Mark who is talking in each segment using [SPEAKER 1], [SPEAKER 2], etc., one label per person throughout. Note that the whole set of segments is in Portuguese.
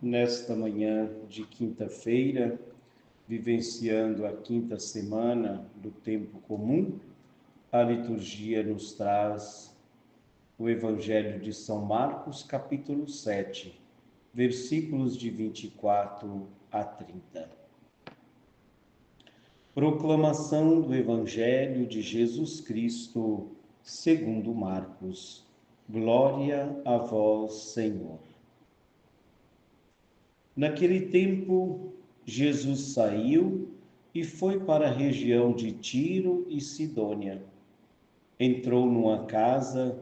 [SPEAKER 1] nesta manhã de quinta-feira, vivenciando a quinta semana do tempo comum, a liturgia nos traz o Evangelho de São Marcos, capítulo 7, versículos de 24 a 30. Proclamação do Evangelho de Jesus Cristo, segundo Marcos. Glória a vós, Senhor. Naquele tempo, Jesus saiu e foi para a região de Tiro e Sidônia. Entrou numa casa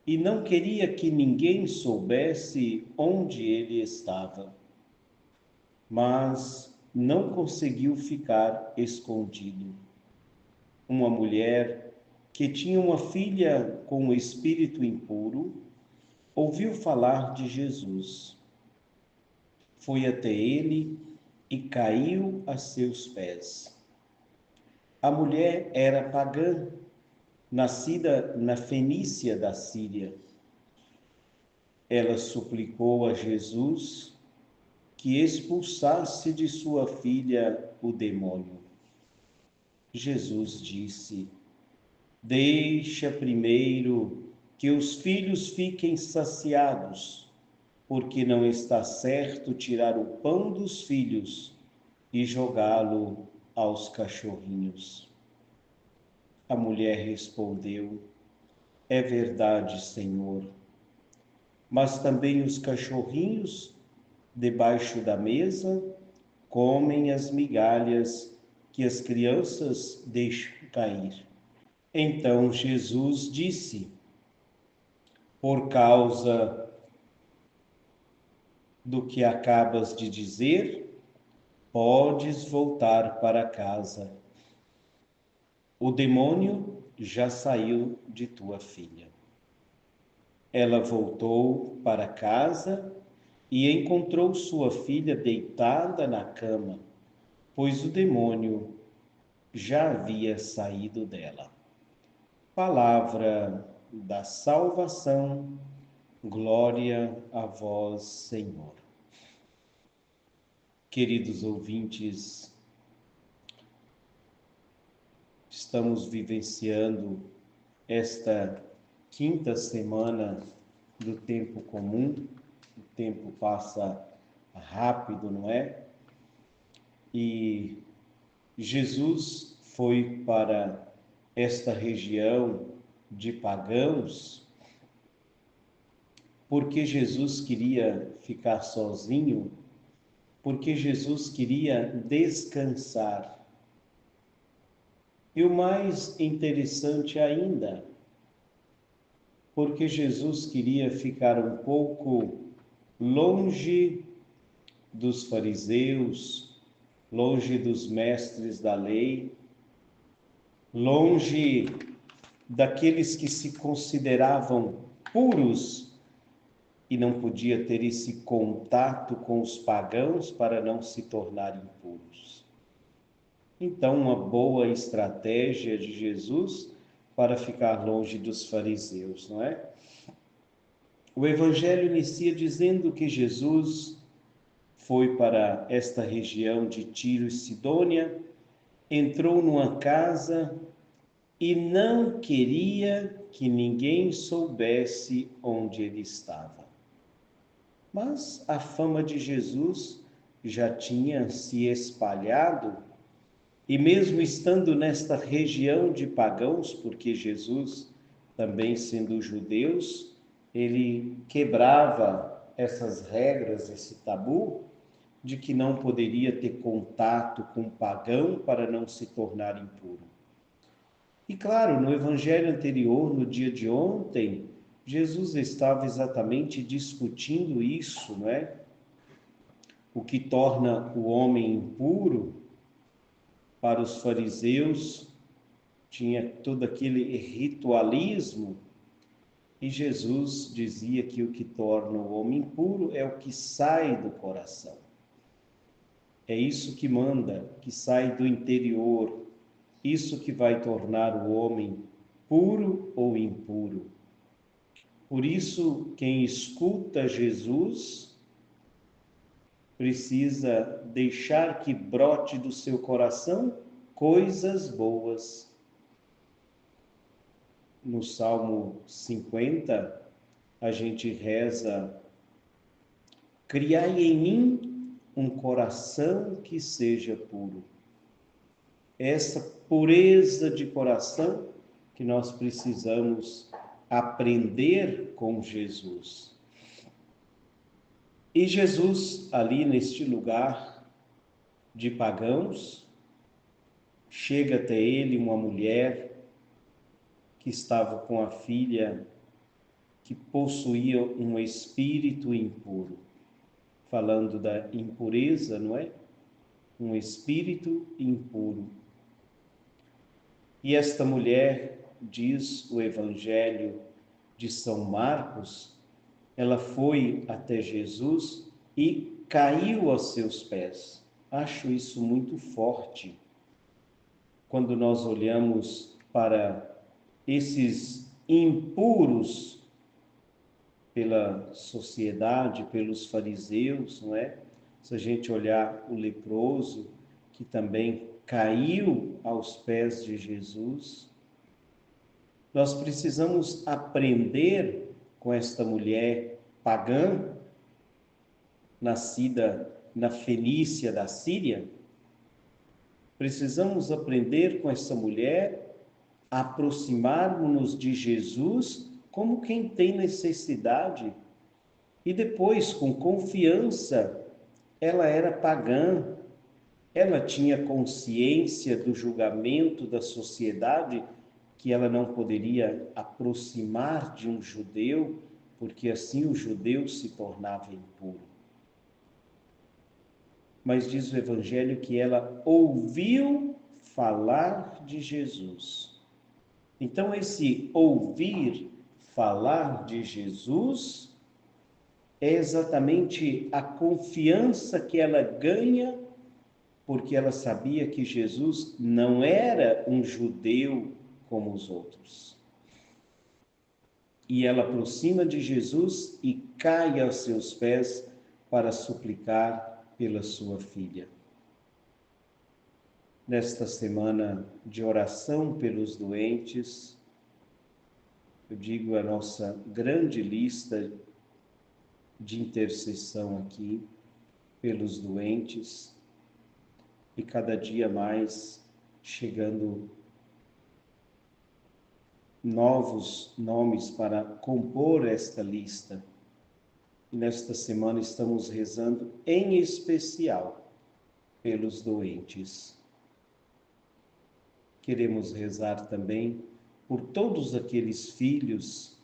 [SPEAKER 1] e não queria que ninguém soubesse onde ele estava. Mas não conseguiu ficar escondido. Uma mulher que tinha uma filha com o espírito impuro ouviu falar de Jesus. Foi até ele e caiu a seus pés. A mulher era pagã, nascida na Fenícia da Síria. Ela suplicou a Jesus que expulsasse de sua filha o demônio. Jesus disse: Deixa primeiro que os filhos fiquem saciados, porque não está certo tirar o pão dos filhos e jogá-lo aos cachorrinhos. A mulher respondeu: É verdade, Senhor, mas também os cachorrinhos, debaixo da mesa, comem as migalhas que as crianças deixam cair. Então Jesus disse: Por causa do que acabas de dizer, podes voltar para casa. O demônio já saiu de tua filha. Ela voltou para casa e encontrou sua filha deitada na cama, pois o demônio já havia saído dela. Palavra da salvação, glória a vós, Senhor. Queridos ouvintes, estamos vivenciando esta quinta semana do tempo comum. O tempo passa rápido, não é? E Jesus foi para esta região de pagãos porque Jesus queria ficar sozinho, porque Jesus queria descansar. E o mais interessante ainda, porque Jesus queria ficar um pouco longe dos fariseus, longe dos mestres da lei, longe daqueles que se consideravam puros e não podia ter esse contato com os pagãos para não se tornar impuros. Então, uma boa estratégia de Jesus para ficar longe dos fariseus, não é? O Evangelho inicia dizendo que Jesus foi para esta região de Tiro e Sidônia, entrou numa casa e não queria que ninguém soubesse onde ele estava. Mas a fama de Jesus já tinha se espalhado, e mesmo estando nesta região de pagãos, porque Jesus, também sendo judeus, ele quebrava essas regras, esse tabu, de que não poderia ter contato com o pagão para não se tornar impuro. E claro, no evangelho anterior, no dia de ontem, Jesus estava exatamente discutindo isso, não é? O que torna o homem impuro. Para os fariseus, tinha todo aquele ritualismo, e Jesus dizia que o que torna o homem impuro é o que sai do coração. É isso que manda, que sai do interior, isso que vai tornar o homem puro ou impuro. Por isso, quem escuta Jesus precisa deixar que brote do seu coração coisas boas. No Salmo 50, a gente reza: criai em mim um coração que seja puro. Essa pureza de coração que nós precisamos aprender com Jesus. E Jesus, ali neste lugar de pagãos, chega até ele uma mulher que estava com a filha que possuía um espírito impuro, falando da impureza, não é? Um espírito impuro. E esta mulher, diz o Evangelho de São Marcos, ela foi até Jesus e caiu aos seus pés. Acho isso muito forte. Quando nós olhamos para esses impuros pela sociedade, pelos fariseus, não é? Se a gente olhar o leproso, que também caiu aos pés de Jesus, nós precisamos aprender com esta mulher pagã, nascida na Fenícia da Síria. Precisamos aprender com essa mulher a aproximarmos-nos de Jesus como quem tem necessidade. E depois, com confiança, ela era pagã, ela tinha consciência do julgamento da sociedade, que ela não poderia aproximar de um judeu, porque assim o judeu se tornava impuro. Mas diz o Evangelho que ela ouviu falar de Jesus. Então, esse ouvir falar de Jesus é exatamente a confiança que ela ganha, porque ela sabia que Jesus não era um judeu como os outros. E ela aproxima de Jesus e cai aos seus pés para suplicar pela sua filha. Nesta semana de oração pelos doentes, eu digo a nossa grande lista de intercessão aqui pelos doentes, e cada dia mais chegando novos nomes para compor esta lista. E nesta semana estamos rezando em especial pelos doentes. Queremos rezar também por todos aqueles filhos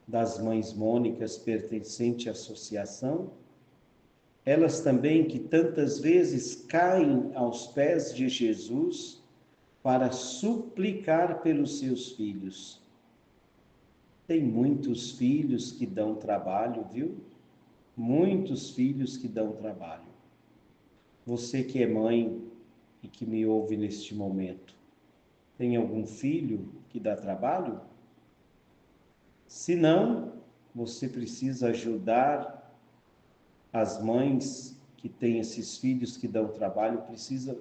[SPEAKER 1] das mães mônicas pertencentes à associação, elas também que tantas vezes caem aos pés de Jesus para suplicar pelos seus filhos. Tem muitos filhos que dão trabalho, viu? Muitos filhos que dão trabalho. Você que é mãe e que me ouve neste momento, tem algum filho que dá trabalho? Se não, você precisa ajudar as mães que têm esses filhos que dão trabalho, precisa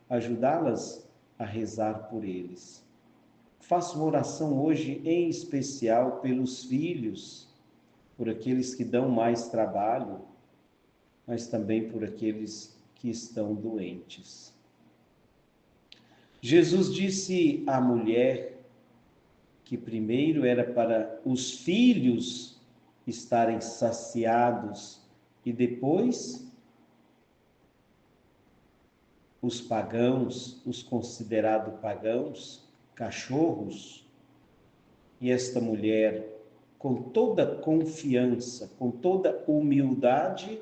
[SPEAKER 1] ajudá-las a rezar por eles. Faça uma oração hoje em especial pelos filhos, por aqueles que dão mais trabalho, mas também por aqueles que estão doentes. Jesus disse à mulher que primeiro era para os filhos estarem saciados e depois os pagãos, os considerados pagãos, cachorros. E esta mulher, com toda confiança, com toda humildade,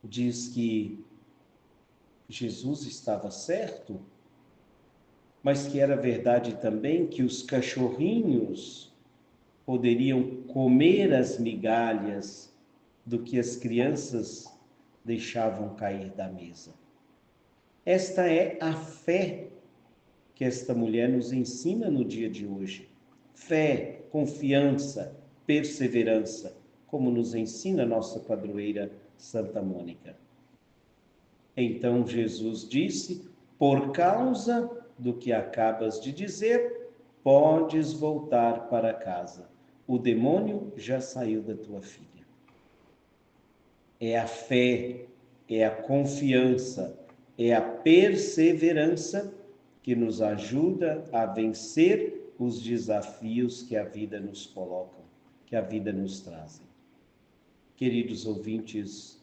[SPEAKER 1] diz que Jesus estava certo, mas que era verdade também que os cachorrinhos poderiam comer as migalhas do que as crianças deixavam cair da mesa. Esta é a fé que esta mulher nos ensina no dia de hoje. Fé, confiança, perseverança, como nos ensina nossa padroeira Santa Mônica. Então Jesus disse: por causa do que acabas de dizer, podes voltar para casa. O demônio já saiu da tua filha. É a fé, é a confiança, é a perseverança que nos ajuda a vencer os desafios que a vida nos coloca, que a vida nos traz. Queridos ouvintes,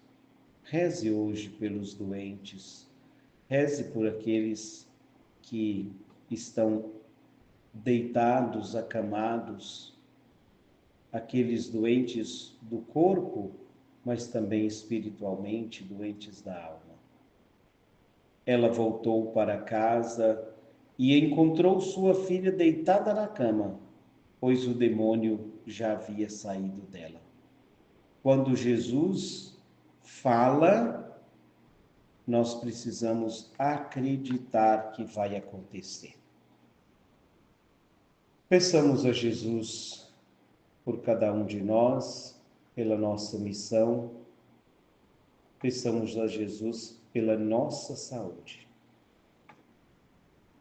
[SPEAKER 1] reze hoje pelos doentes, reze por aqueles que estão deitados, acamados, aqueles doentes do corpo, mas também espiritualmente doentes da alma. Ela voltou para casa e encontrou sua filha deitada na cama, pois o demônio já havia saído dela. Quando Jesus fala, nós precisamos acreditar que vai acontecer. Peçamos a Jesus por cada um de nós, pela nossa missão. Peçamos a Jesus pela nossa saúde.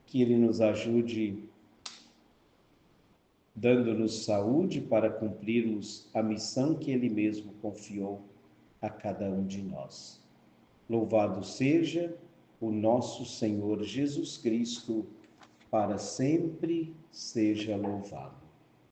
[SPEAKER 1] Que Ele nos ajude dando-nos saúde para cumprirmos a missão que Ele mesmo confiou a cada um de nós. Louvado seja o nosso Senhor Jesus Cristo, para sempre seja louvado.